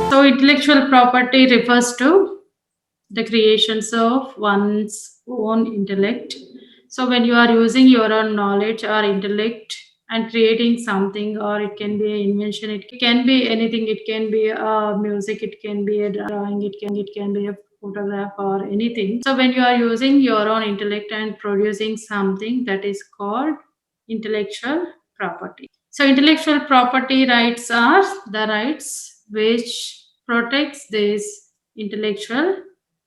So, intellectual property refers to the creations of one's own intellect. So, when you are using your own knowledge or intellect and creating something, or it can be an invention, it can be anything, it can be music, it can be a drawing, it can be a photograph or anything. So, when you are using your own intellect and producing something, that is called intellectual property. So intellectual property rights are the rights which protects this intellectual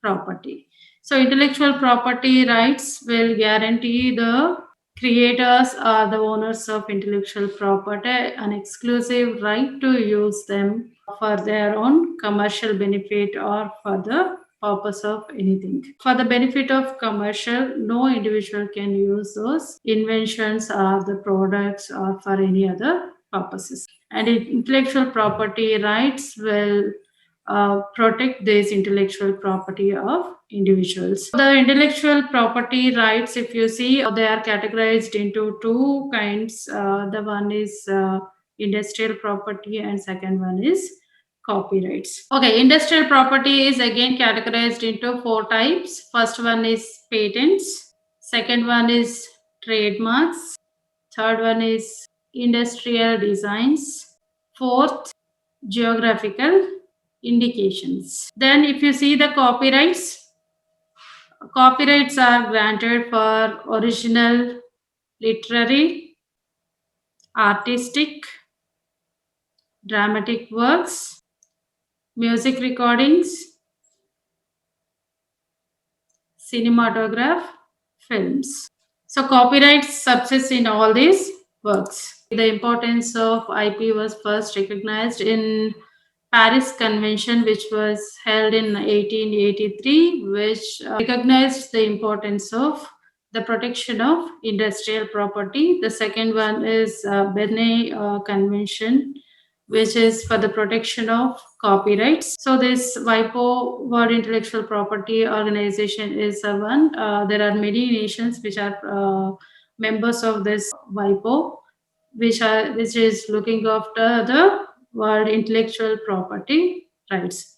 property. So intellectual property rights will guarantee the creators or the owners of intellectual property an exclusive right to use them for their own commercial benefit or for the purpose of anything. For the benefit of commercial, no individual can use those inventions or the products or for any other purposes. And intellectual property rights will protect this intellectual property of individuals. The intellectual property rights, if you see, they are categorized into two kinds. The one is industrial property, and second one is copyrights. Okay, industrial property is again categorized into four types. First one is patents, second one is trademarks, third one is industrial designs, fourth geographical indications. Then if you see the copyrights, copyrights are granted for original literary, artistic, dramatic works, music recordings, cinematograph, films. So copyrights subsist in all these works. The importance of IP was first recognized in Paris Convention, which was held in 1883, which recognized the importance of the protection of industrial property. The second one is Berne Convention, which is for the protection of copyrights. So this WIPO, World Intellectual Property Organization, is a one. There are many nations which are members of this WIPO, which is looking after the world intellectual property rights.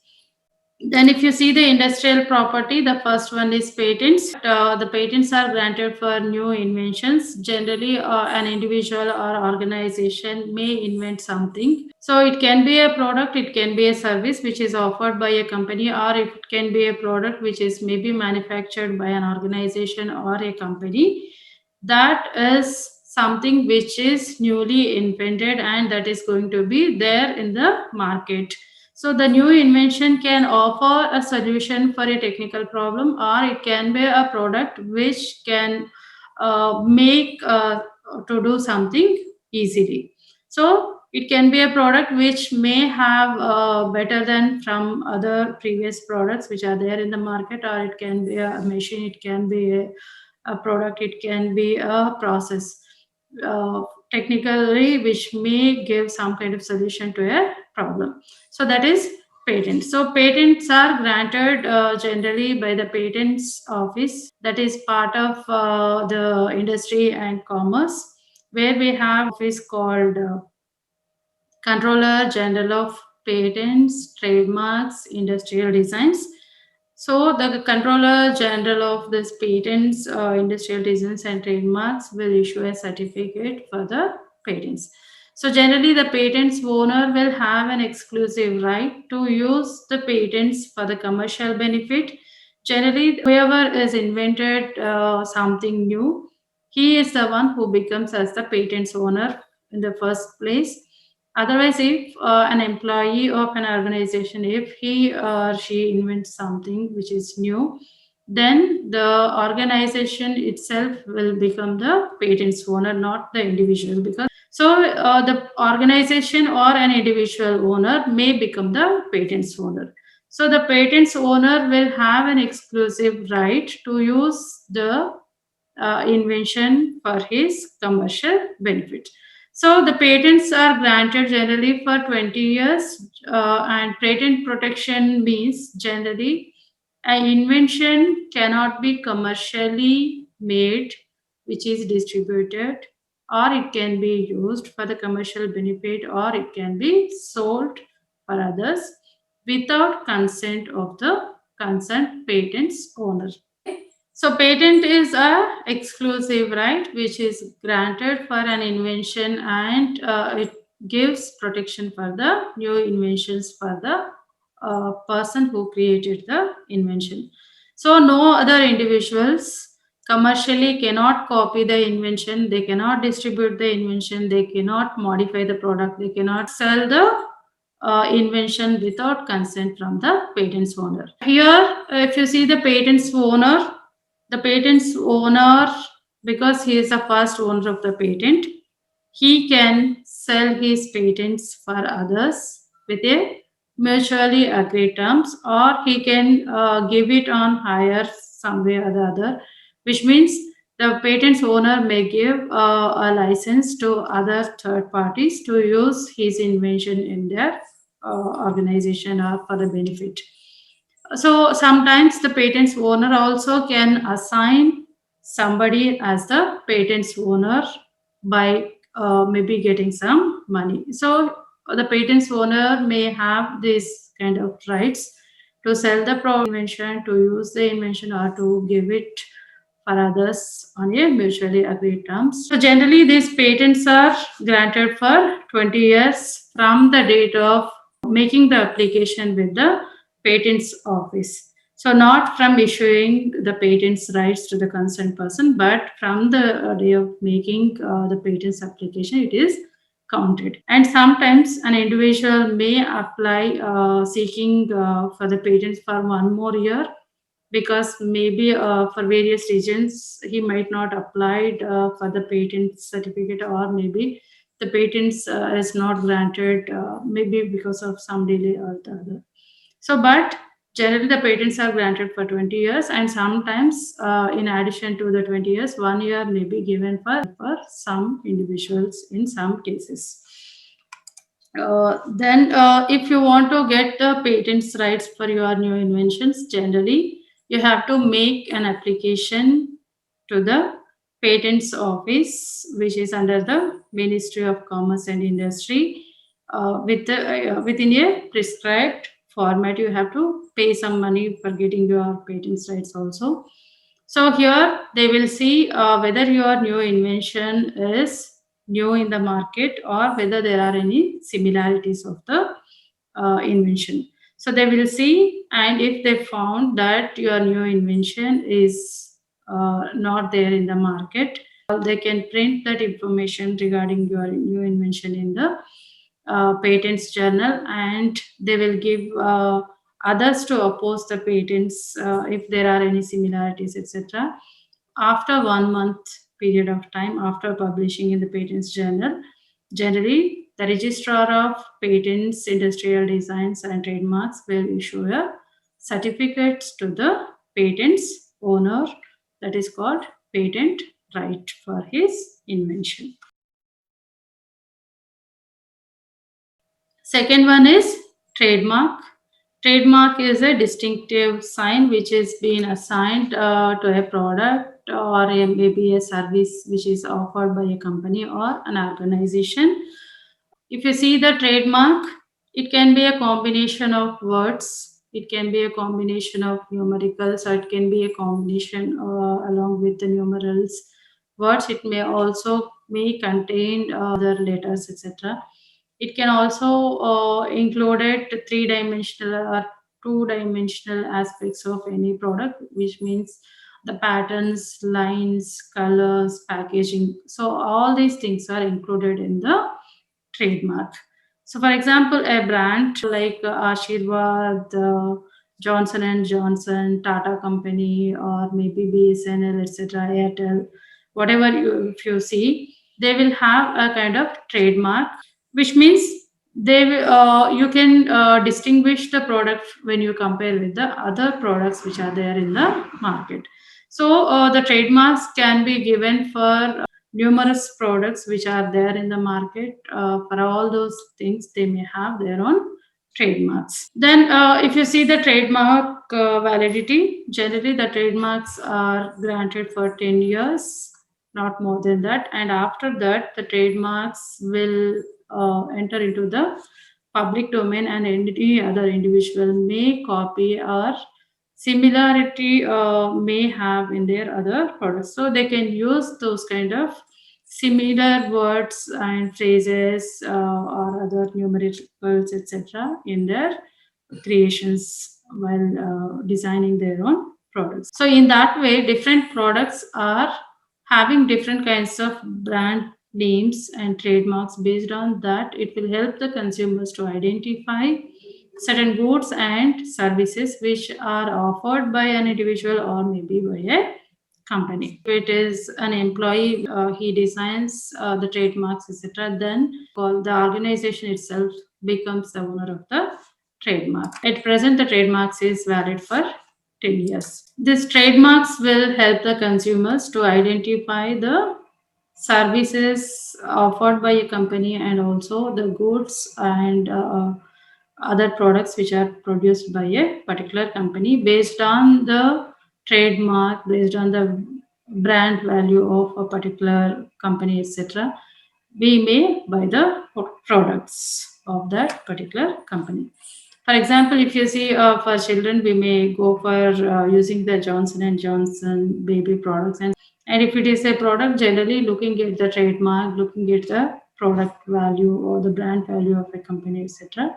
Then, if you see the industrial property, the first one is patents. The patents are granted for new inventions. Generally, an individual or organization may invent something. So, it can be a product, it can be a service which is offered by a company, or it can be a product which is maybe manufactured by an organization or a company. That is something which is newly invented and that is going to be there in the market. So the new invention can offer a solution for a technical problem, or it can be a product which can make to do something easily. So it can be a product which may have better than from other previous products which are there in the market, or it can be a machine, it can be a product, it can be a process, uh, technically which may give some kind of solution to a problem. So that is patent. So patents are granted generally by the patents office, that is part of the industry and commerce, where we have office called Controller General of Patents, Trademarks, Industrial Designs. So the Controller General of this patents, industrial designs and trademarks will issue a certificate for the patents. So generally the patents owner will have an exclusive right to use the patents for the commercial benefit. Generally, whoever is invented something new, he is the one who becomes as the patents owner in the first place. Otherwise, if an employee of an organization, if he or she invents something which is new, then the organization itself will become the patent's owner, not the individual. Because so the organization or an individual owner may become the patent's owner. So the patent's owner will have an exclusive right to use the invention for his commercial benefit. So the patents are granted generally for 20 years, and patent protection means generally An invention cannot be commercially made, which is distributed, or it can be used for the commercial benefit, or it can be sold for others without consent of the concerned patent's owner. So patent is a exclusive right which is granted for an invention, and it gives protection for the new inventions for the person who created the invention. So no other individuals commercially cannot copy the invention, they cannot distribute the invention, they cannot modify the product, they cannot sell the invention without consent from the patent's owner. Here, if you see the patent's owner, because he is the first owner of the patent, he can sell his patents for others with a mutually agreed terms, or he can give it on hire some way or the other, which means the patent's owner may give a license to other third parties to use his invention in their organization or for the benefit. So sometimes the patent's owner also can assign somebody as the patent's owner by maybe getting some money. So the patent's owner may have this kind of rights to sell the invention, to use the invention, or to give it for others on a mutually agreed terms. So generally, these patents are granted for 20 years from the date of making the application with the patents office. So not from issuing the patents rights to the concerned person, but from the day of making the patents application, it is counted. And sometimes an individual may apply seeking for the patents for one more year, because maybe for various reasons he might not applied for the patent certificate, or maybe the patents is not granted, maybe because of some delay or the other. So but generally the patents are granted for 20 years, and sometimes in addition to the 20 years, 1 year may be given for some individuals in some cases. Then, if you want to get the patents rights for your new inventions, generally you have to make an application to the patents office, which is under the Ministry of Commerce and Industry, within a prescribed format. You have to pay some money for getting your patents rights also. So here they will see whether your new invention is new in the market, or whether there are any similarities of the invention. So they will see, and if they found that your new invention is not there in the market, they can print that information regarding your new invention in the patents journal, and they will give others to oppose the patents if there are any similarities, etc. After 1 month period of time after publishing in the patents journal, generally the registrar of patents, industrial designs and trademarks will issue a certificate to the patents owner, that is called patent right for his invention. Second one is trademark. Trademark is a distinctive sign which is being assigned to a product, or maybe a service which is offered by a company or an organization. If you see the trademark, it can be a combination of words, it can be a combination of numericals, or it can be a combination along with the numerals words. It may also may contain other letters, etc. It can also include three-dimensional or two-dimensional aspects of any product, which means the patterns, lines, colors, packaging. So all these things are included in the trademark. So, for example, a brand like Ashirwad, Johnson and Johnson, Tata Company, or maybe BSNL, etc., Airtel, whatever if you see, they will have a kind of trademark, which means you can distinguish the product when you compare with the other products which are there in the market. So the trademarks can be given for numerous products which are there in the market. For all those things, they may have their own trademarks. Then, if you see the trademark validity, generally the trademarks are granted for 10 years, not more than that. And after that, the trademarks will enter into the public domain, and any other individual may copy or similarity may have in their other products. So they can use those kind of similar words and phrases or other numericals, etc., in their creations while designing their own products. So, in that way, different products are having different kinds of brand names and trademarks. Based on that, it will help the consumers to identify certain goods and services which are offered by an individual or maybe by a company. If it is an employee, he designs the trademarks, etc., then the organization itself becomes the owner of the trademark. At present, the trademarks is valid for 10 years. These trademarks will help the consumers to identify the services offered by a company and also the goods and other products which are produced by a particular company based on the trademark, based on the brand value of a particular company, etc. We may buy the products of that particular company. For example, if you see for children, we may go for using the Johnson and Johnson baby products, and if it is a product, generally looking at the trademark, looking at the product value or the brand value of a company, etc.,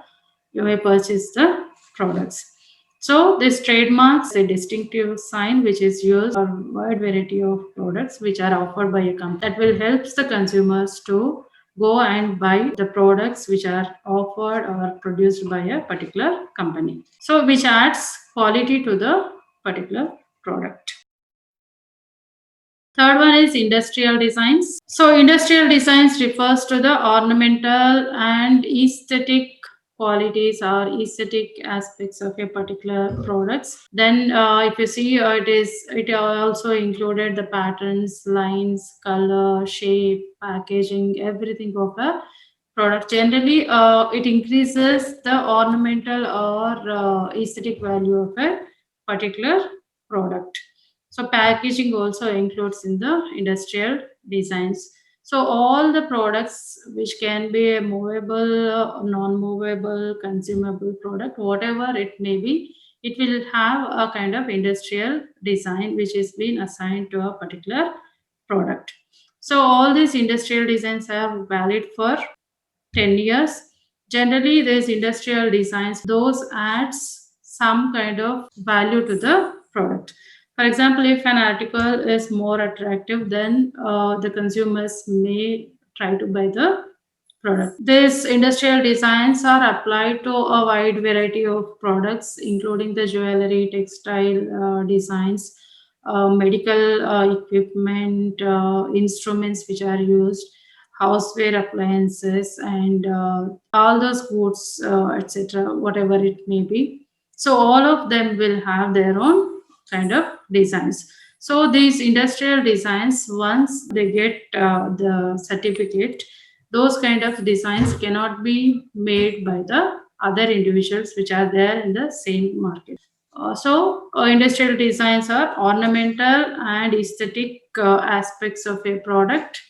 you may purchase the products. So this trademarks a distinctive sign which is used for a wide variety of products which are offered by a company. That will help the consumers to go and buy the products which are offered or produced by a particular company. So which adds quality to the particular product. Third one is industrial designs. So industrial designs refers to the ornamental and aesthetic qualities or aesthetic aspects of a particular products. Then if you see it also included the patterns, lines, color, shape, packaging, everything of a product. Generally it increases the ornamental or aesthetic value of a particular product. So packaging also includes in the industrial designs. So all the products which can be a movable, non-movable, consumable product, whatever it may be, it will have a kind of industrial design which is been assigned to a particular product. So all these industrial designs are valid for 10 years. Generally, these industrial designs, those adds some kind of value to the product. For example, if an article is more attractive, then the consumers may try to buy the product. These industrial designs are applied to a wide variety of products, including the jewelry, textile designs, medical equipment, instruments which are used, houseware appliances, and all those goods, etc., whatever it may be. So all of them will have their own kind of designs. So these industrial designs, once they get the certificate, those kind of designs cannot be made by the other individuals which are there in the same market. Industrial designs are ornamental and aesthetic aspects of a product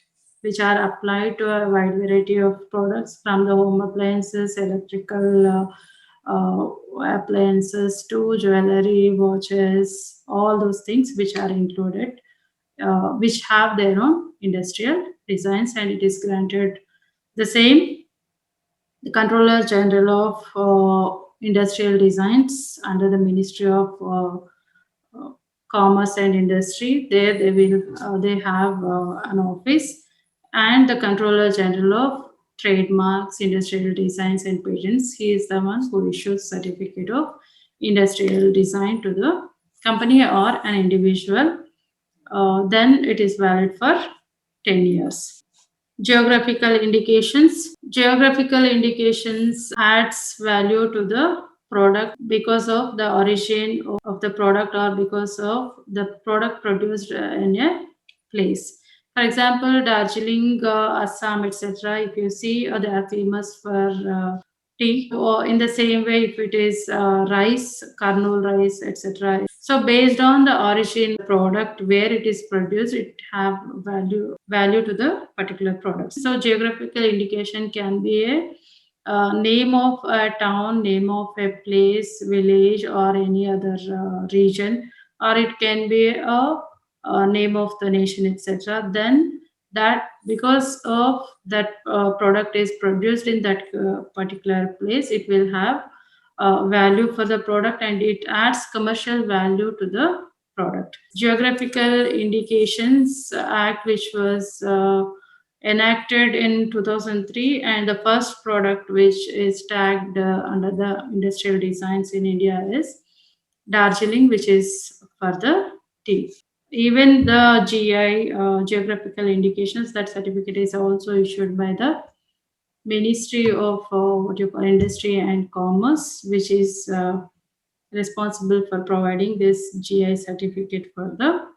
which are applied to a wide variety of products from the home appliances, electrical appliances to jewelry, watches, all those things which are included, which have their own industrial designs, and it is granted the same the Controller General of Industrial Designs under the Ministry of Commerce and Industry. There they have an office, and the Controller General of Trademarks, Industrial Designs and Patents. He is the one who issues certificate of industrial design to the company or an individual. Then it is valid for 10 years. Geographical indications. Geographical indications adds value to the product because of the origin of the product or because of the product produced in a place. For example, Darjeeling, Assam, etc. If you see, they are famous for tea, or in the same way if it is rice, Karnool rice, etc. So based on the origin product where it is produced, it have value to the particular product. So geographical indication can be a name of a town, name of a place, village, or any other region, or it can be a name of the nation, etc. Then that because of that product is produced in that particular place, it will have value for the product and it adds commercial value to the product. Geographical Indications Act, which was enacted in 2003, and the first product which is tagged under the industrial designs in India is Darjeeling, which is for the tea. Even the GI, geographical indications, that certificate is also issued by the Ministry of what you call Industry and Commerce, which is responsible for providing this GI certificate for the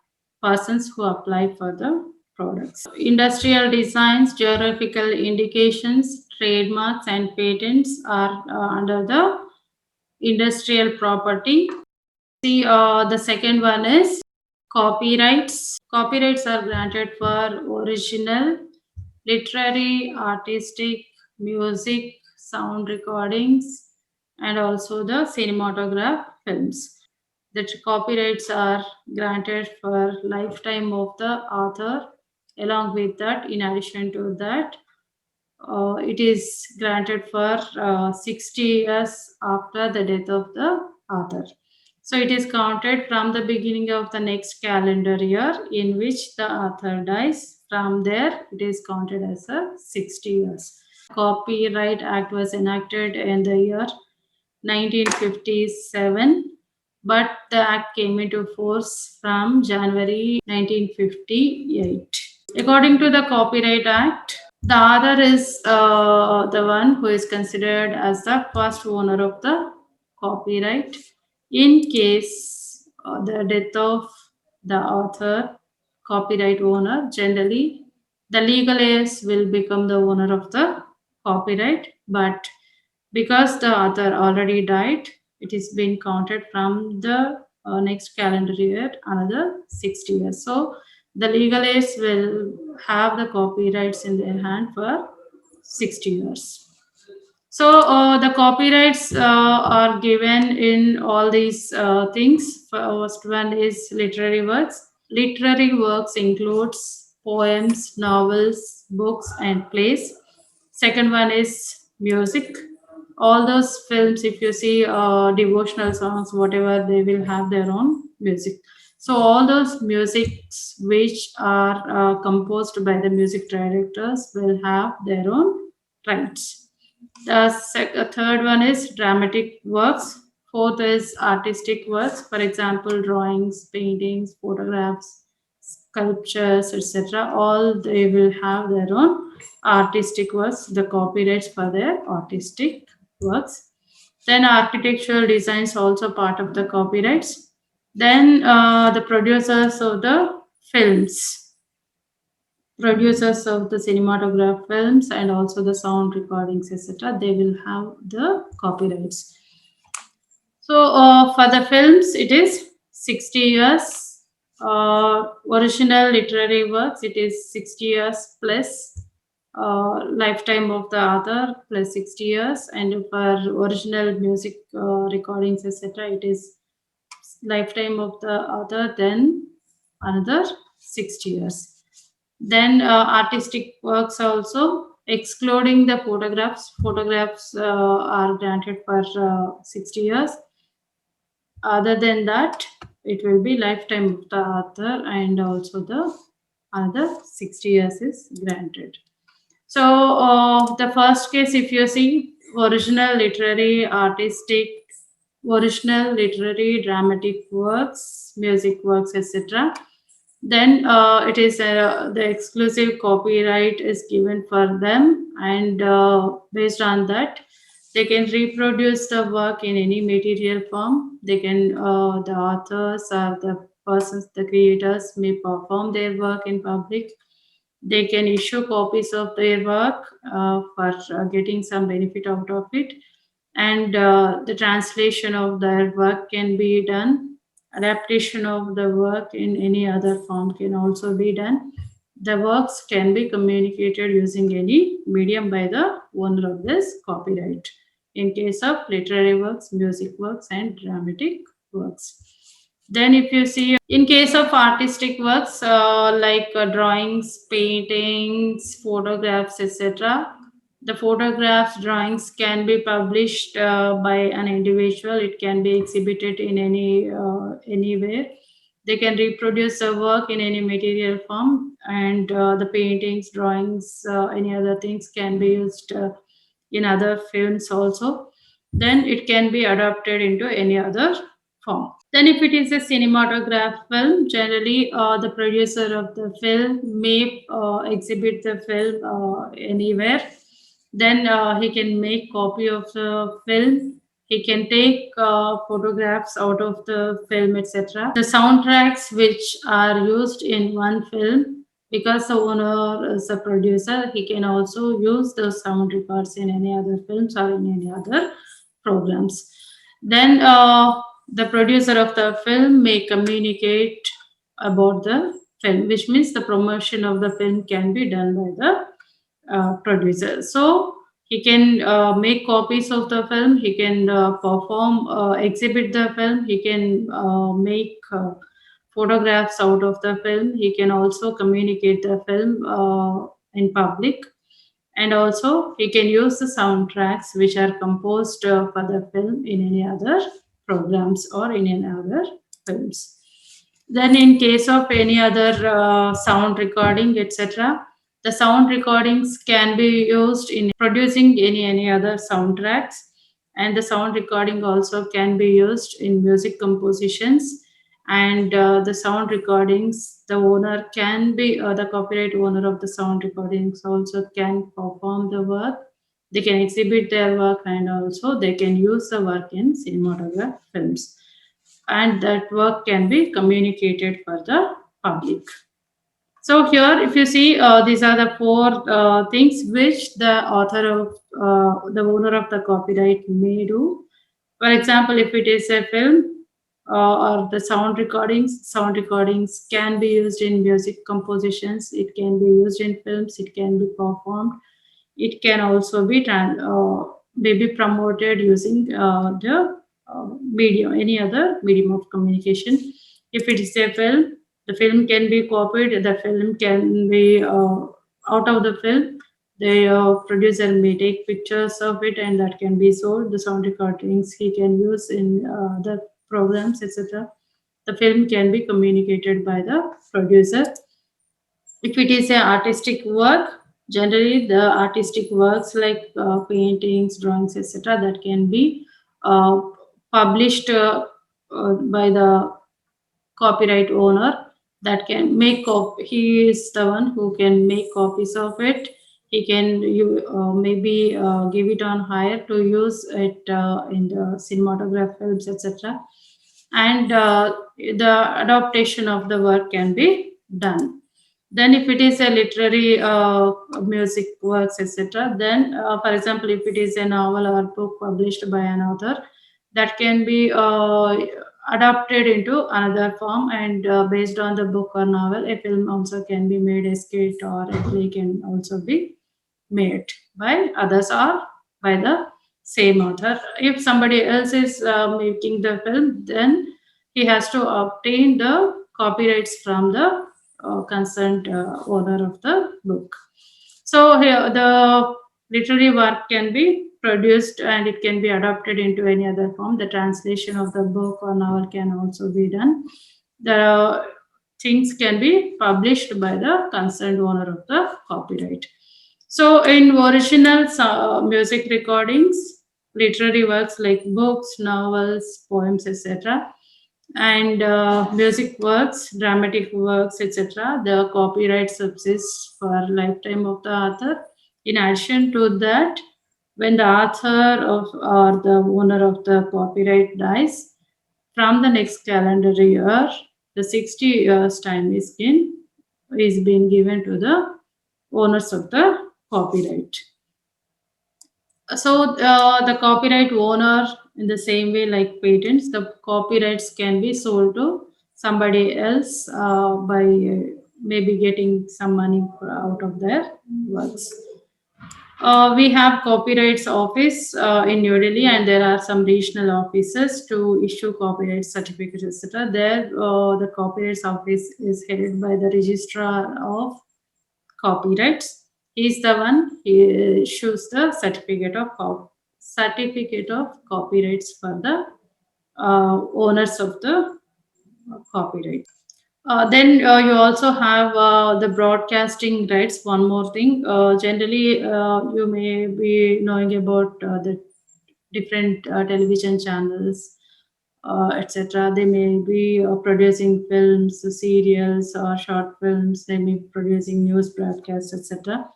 persons who apply for the products. Industrial designs, geographical indications, trademarks, and patents are under the industrial property. See, the second one is copyrights. Copyrights are granted for original, literary, artistic, music, sound recordings, and also the cinematograph films. The copyrights are granted for lifetime of the author. Along with that, in addition to that, it is granted for 60 years after the death of the author. So it is counted from the beginning of the next calendar year in which the author dies. From there, it is counted as a 60 years. Copyright Act was enacted in the year 1957, but the act came into force from January 1958. According to the Copyright Act, the author is the one who is considered as the first owner of the copyright. In case the death of the author, copyright owner, generally the legal heirs will become the owner of the copyright, but because the author already died, it is being counted from the next calendar year another 60 years. So the legal heirs will have the copyrights in their hand for 60 years. So the copyrights are given in all these things. First one is literary works. Literary works includes poems, novels, books, and plays. Second one is music. All those films, if you see devotional songs, whatever, they will have their own music. So all those musics which are composed by the music directors will have their own rights. The third one is dramatic works. Fourth is artistic works, for example, drawings, paintings, photographs, sculptures, etc. All they will have their own artistic works, the copyrights for their artistic works. Then architectural designs also part of the copyrights. Then the producers of the films, producers of the cinematograph films and also the sound recordings, etc. They will have the copyrights. So for the films, it is 60 years. Original literary works, it is 60 years plus lifetime of the author plus 60 years. And for original music recordings, etc., it is lifetime of the author, then another 60 years. Then artistic works also, excluding the photographs. Photographs are granted for 60 years. Other than that, it will be lifetime of the author and also the another 60 years is granted. So the first case, if you see original literary, artistic, original literary, dramatic works, music works, etc. Then it is the exclusive copyright is given for them, and based on that, they can reproduce the work in any material form. They can the authors or the persons, the creators may perform their work in public. They can issue copies of their work for getting some benefit out of it. and the translation of their work can be done. Adaptation of the work in any other form can also be done. The works can be communicated using any medium by the owner of this copyright. In case of literary works, music works, and dramatic works. Then, if you see, in case of artistic works like drawings, paintings, photographs, etc., the photographs, drawings can be published by an individual. It can be exhibited in anywhere. They can reproduce the work in any material form, and the paintings, drawings, any other things can be used in other films also. Then it can be adapted into any other form. Then, if it is a cinematograph film, generally the producer of the film may exhibit the film anywhere. Then he can make copy of the film. He can take photographs out of the film, etc. The soundtracks which are used in one film, because the owner is a producer, he can also use the sound records in any other films or in any other programs. Then the producer of the film may communicate about the film, which means the promotion of the film can be done by the producer. So he can make copies of the film, he can perform, exhibit the film, he can make photographs out of the film, he can also communicate the film in public, and also he can use the soundtracks which are composed for the film in any other programs or in any other films. Then, in case of any other sound recording, etc., the sound recordings can be used in producing any other soundtracks, and the sound recording also can be used in music compositions. And the sound recordings, the owner can be the copyright owner of the sound recordings also can perform the work. They can exhibit their work, and also they can use the work in cinematograph films, and that work can be communicated for the public. So here, if you see, these are the four things which the author of the owner of the copyright may do. For example, if it is a film or the sound recordings can be used in music compositions. It can be used in films. It can be performed. It can also be maybe promoted using the medium, any other medium of communication. If it is a film, the film can be copied. The film can be out of the film. The producer may take pictures of it, and that can be sold. The sound recordings he can use in the programs, etc. The film can be communicated by the producer. If it is an artistic work, generally the artistic works like paintings, drawings, etc., that can be uh, published by the copyright owner. That can make he is the one who can make copies of it. He can you maybe give it on hire to use it in the cinematograph films, etc., and the adaptation of the work can be done. Then, if it is a literary music works, etc., then, for example, if it is a novel or book published by an author, that can be adapted into another form, and based on the book or novel, a film also can be made, a skit or a play can also be made by others or by the same author. If somebody else is making the film, then he has to obtain the copyrights from the concerned owner of the book. So here the literary work can be produced and it can be adapted into any other form. The translation of the book or novel can also be done. The things can be published by the concerned owner of the copyright. So, in original music recordings, literary works like books, novels, poems, etc., and music works, dramatic works, etc., the copyright subsists for lifetime of the author. In addition to that, when the author of or the owner of the copyright dies, from the next calendar year, the 60 years time is being given to the owners of the copyright. The copyright owner, in the same way like patents, the copyrights can be sold to somebody else by maybe getting some money out of their works. We have copyrights office in New Delhi, and there are some regional offices to issue copyright certificates, etc. There, the copyrights office is headed by the registrar of copyrights. He's the one he issues the certificate of copyrights for the owners of the copyright. Then you also have the broadcasting rights. One more thing. Generally, you may be knowing about the different television channels, etc. They may be producing films, serials, or short films. They may be producing news broadcasts, etc.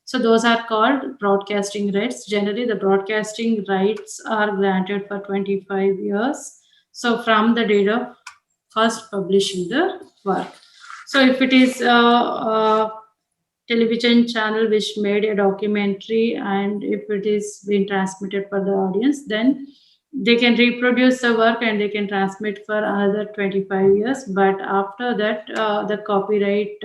So those are called broadcasting rights. Generally, the broadcasting rights are granted for 25 years. So from the date of first publishing the work. So if it is a television channel which made a documentary, and if it is being transmitted for the audience, then they can reproduce the work and they can transmit for another 25 years. But after that, the copyright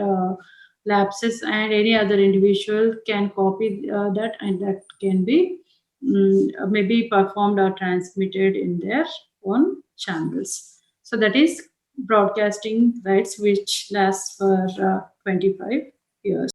lapses, and any other individual can copy that, and that can be maybe performed or transmitted in their own channels. So that is broadcasting rights, which lasts for 25 years.